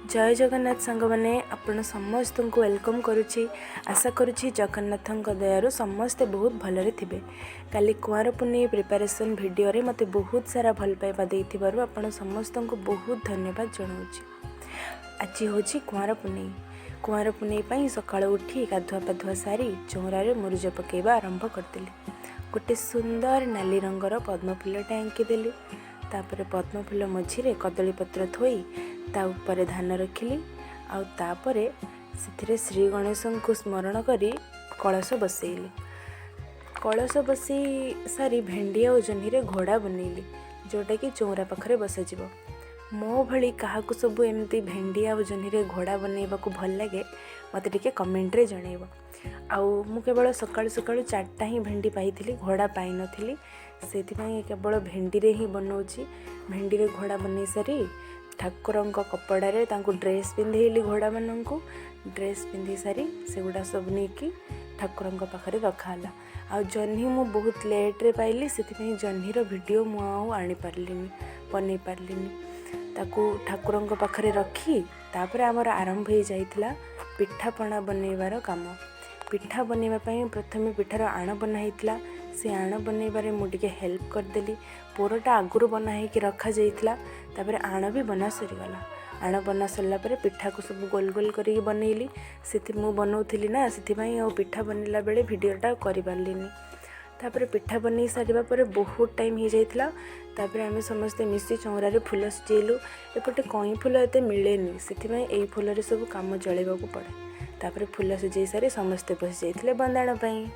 जय जगन्नाथ सांग मैंने आपण समस्त को वेलकम करुच्ची। आशा करुच्ची जगन्नाथ दयारू समस्ते बहुत भलरे थे। काली कुआर पुन्नी प्रिपरेशन वीडियो रे मते बहुत सारा भल पाइबा देइथिबारु आपण समस्त को बहुत धन्यवाद जनाऊँगी। आज हूँ कुआर पुन्नी। कुआर पुन्नी पाई सकाळु उठी गाधुआ पाधुआ सारी चौरारे मुरुज पकेबा आरंभ करदेली। गोटे सुंदर नाली रंगर पद्मफुलटा आंकीदेली। तापर पद्मफुल मझिरे कदली पत्र थोई ता ऊपर धान रखिली। आउे से श्री गणेश को स्मरण करी कलश बसैली। कलश बसई सारी भेंडी और जह्नी घोड़ा बनैली, जोटा कि चौरा पाखरे बसाजी। मो भली क्या सब एमती भेंडी आ जह्नी घोड़ा बनैबा को भल लगे मत टे कमेंट रे जनइब। मु केवल सकाळु सकाळु 4टा ही भेंडी पाई, घोड़ा पाई नथिली, से केवल भेंडी रे ही बनाऊँगी। भेंडी रे घोड़ा बनई सारी ठाकुर कपड़े ड्रेस पिंधेली। घोड़ा मानक ड्रेस पिंधि सारी से गुड़ा सब नहीं ठाकुर पाखे रखाला। आ जह्नी मु बहुत लेट्रे पाइली, से जह्नीर वीडियो मु आनी पार्लिनी, बन पार्लिनी। ताकू ठाकुर पाखे रखी तापर आमर आरंभ हो जाइतिला पिठापଣା बनइबार काम। पिठा बनइबापी प्रथमे पिठार आण बनाइतिला। से आण बनइबारे मु टिके हेल्प करदेली। पोरटा आगुरु बनाई रखा जाइतिला, तापर आण भी बना सरीगला। आण बना सरला परे पिठा को सब गोल गोल करी बनइली। से मु बनाउथिली ना, से पिठा बनइला बेले वीडियोटा करि पारलिनी। तापर पिठा बनई सारिबा परे बहुत टाइम हो जाइतिला। तापर आमे समस्ते मिसी चौरारे फूल सजेलु। एपटे कई फूल एते मिलेनी, सेथिबाई एई फूल रे सब काम चलेबा को पड़े। तापर फूल सजई सारी समस्ते बस जाइतिले बंदाण पई।